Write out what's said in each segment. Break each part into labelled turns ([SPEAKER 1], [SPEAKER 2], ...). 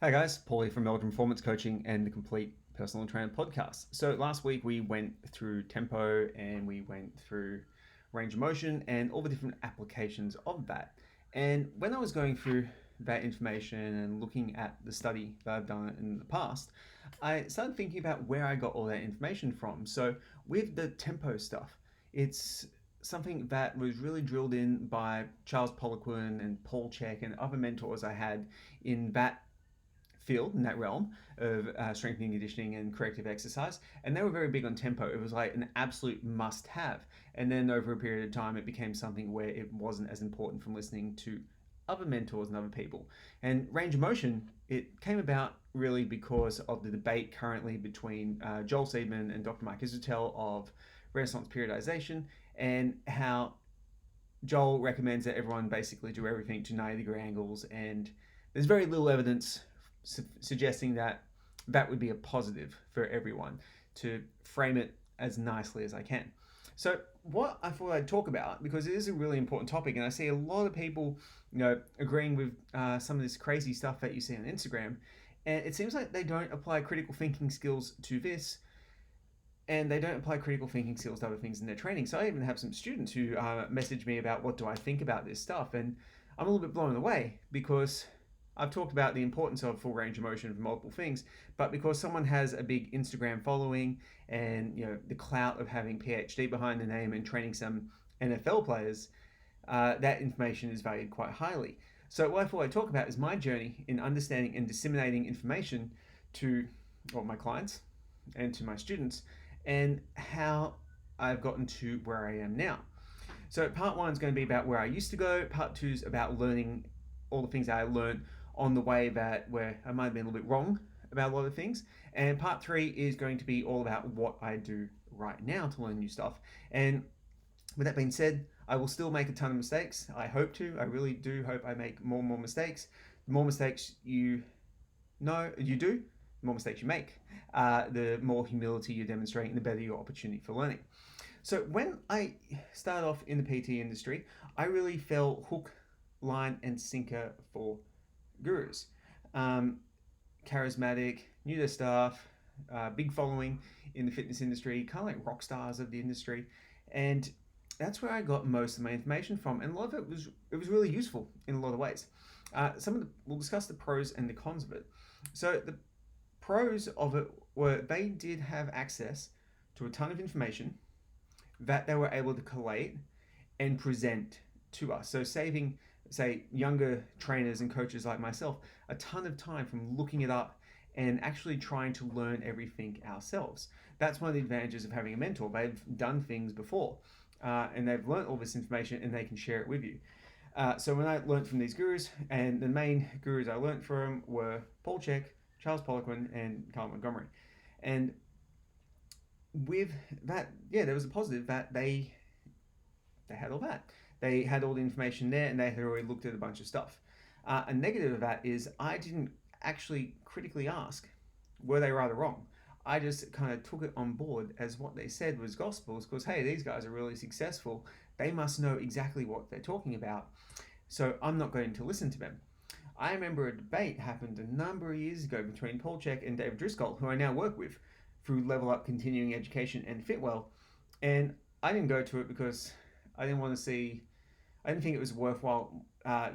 [SPEAKER 1] Hi guys, Paulie from Meldrum Performance Coaching and the Complete Personal Trainer podcast. So last week we went through tempo and we went through range of motion and all the different applications of that. And when I was going through that information and looking at the study that I've done in the past, I started thinking about where I got all that information from. So with the tempo stuff, it's something that was really drilled in by Charles Poliquin and Paul Chek and other mentors I had in that field, in that realm of strengthening, conditioning, and corrective exercise. And they were very big on tempo. It was like an absolute must have. And then over a period of time, it became something where it wasn't as important from listening to other mentors and other people. And range of motion, it came about really because of the debate currently between Joel Seedman and Dr. Mike Isotel of Renaissance periodization, and how Joel recommends that everyone basically do everything to 90-degree angles, and there's very little evidence suggesting that that would be a positive for everyone, to frame it as nicely as I can. So what I thought I'd talk about, because it is a really important topic, and I see a lot of people, agreeing with some of this crazy stuff that you see on Instagram, and it seems like they don't apply critical thinking skills to this, and they don't apply critical thinking skills to other things in their training. So I even have some students who message me about what do I think about this stuff, and I'm a little bit blown away because I've talked about the importance of full range of motion for multiple things, but because someone has a big Instagram following and the clout of having PhD behind the name and training some NFL players, that information is valued quite highly. So what I thought I'd talk about is my journey in understanding and disseminating information to my clients and to my students, and how I've gotten to where I am now. So part one is going to be about where I used to go. Part two is about learning all the things that I learned on the way where I might have been a little bit wrong about a lot of things. And part three is going to be all about what I do right now to learn new stuff. And with that being said, I will still make a ton of mistakes. I hope to. I really do hope I make more and more mistakes. The more mistakes you do, the more mistakes you make, the more humility you demonstrate, and the better your opportunity for learning. So when I started off in the PT industry, I really fell hook, line, and sinker for gurus. Charismatic, knew their stuff, big following in the fitness industry, kind of like rock stars of the industry. And that's where I got most of my information from. And a lot of it was really useful in a lot of ways. We'll discuss the pros and the cons of it. So the pros of it were they did have access to a ton of information that they were able to collate and present to us. So saving, say, younger trainers and coaches like myself a ton of time from looking it up and actually trying to learn everything ourselves. That's one of the advantages of having a mentor. They've done things before, and they've learned all this information and they can share it with you. So when I learned from these gurus, and the main gurus I learned from were Paul Chek, Charles Poliquin, and Carl Montgomery. And with that, there was a positive that they had all that. They had all the information there, and they had already looked at a bunch of stuff. A negative of that is I didn't actually critically ask, were they right or wrong? I just kind of took it on board as what they said was gospels, because hey, these guys are really successful. They must know exactly what they're talking about. So I'm not going to listen to them. I remember a debate happened a number of years ago between Paul Chek and Dave Driscoll, who I now work with through Level Up Continuing Education and Fitwell. And I didn't go to it because I didn't think it was worthwhile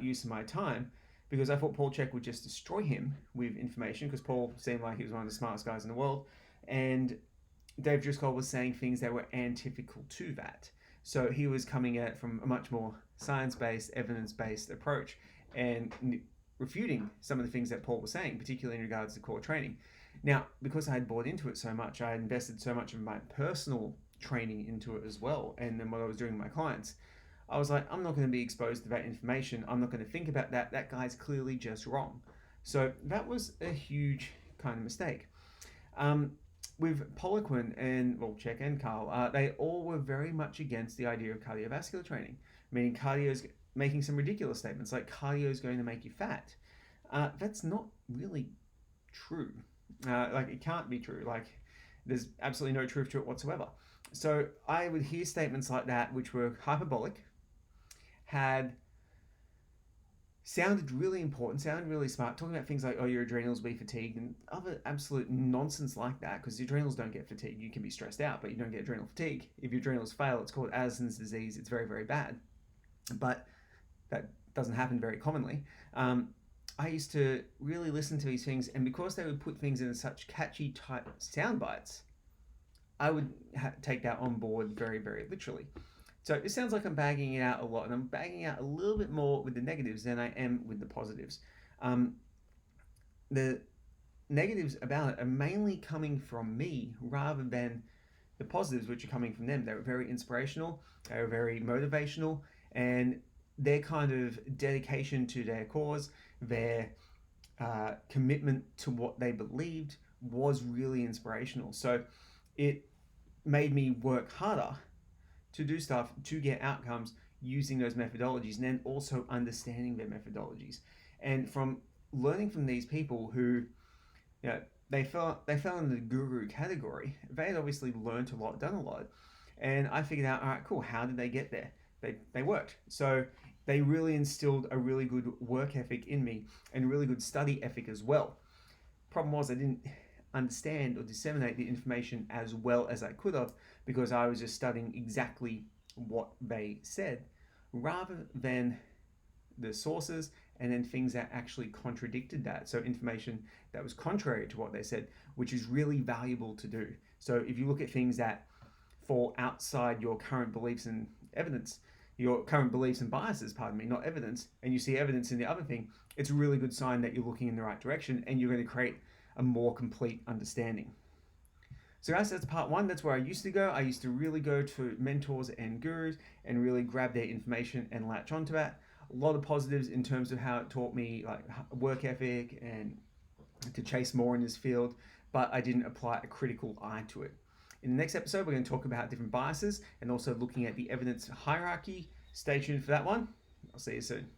[SPEAKER 1] use of my time, because I thought Paul Chek would just destroy him with information, because Paul seemed like he was one of the smartest guys in the world. And Dave Driscoll was saying things that were antithetical to that. So he was coming at it from a much more science-based, evidence-based approach and refuting some of the things that Paul was saying, particularly in regards to core training. Now, because I had bought into it so much, I had invested so much of my personal training into it as well, and then what I was doing with my clients, I was like, I'm not going to be exposed to that information. I'm not going to think about that. That guy's clearly just wrong. So that was a huge kind of mistake. With Poliquin and Chek and Carl, they all were very much against the idea of cardiovascular training, meaning cardio's making some ridiculous statements like cardio is going to make you fat. That's not really true. It can't be true. There's absolutely no truth to it whatsoever. So I would hear statements like that, which were hyperbolic, had sounded really important, sounded really smart, talking about things like, oh, your adrenals will be fatigued and other absolute nonsense like that, because the adrenals don't get fatigued. You can be stressed out, but you don't get adrenal fatigue. If your adrenals fail, it's called Addison's disease. It's very, very bad. But that doesn't happen very commonly. I used to really listen to these things, and because they would put things in such catchy type sound bites, I would take that on board very, very literally. So it sounds like I'm bagging it out a lot, and I'm bagging out a little bit more with the negatives than I am with the positives. Um, the negatives about it are mainly coming from me rather than the positives, which are coming from them. They were very inspirational, they were very motivational, and their kind of dedication to their cause, their commitment to what they believed was really inspirational. So it made me work harder to do stuff to get outcomes using those methodologies, and then also understanding their methodologies. And from learning from these people who, you know, they fell in the guru category. They had obviously learned a lot, done a lot, and I figured out, all right, cool. How did they get there? They worked. So they really instilled a really good work ethic in me and a really good study ethic as well. Problem was I didn't understand or disseminate the information as well as I could have, because I was just studying exactly what they said rather than the sources and then things that actually contradicted that. So information that was contrary to what they said, which is really valuable to do. So if you look at things that fall outside your current beliefs and evidence, your current beliefs and biases, pardon me, not evidence, and you see evidence in the other thing, it's a really good sign that you're looking in the right direction and you're going to create a more complete understanding. So guys, that's part one. That's where I used to go. I used to really go to mentors and gurus and really grab their information and latch onto that. A lot of positives in terms of how it taught me like work ethic and to chase more in this field, but I didn't apply a critical eye to it. In the next episode, we're going to talk about different biases and also looking at the evidence hierarchy. Stay tuned for that one. I'll see you soon.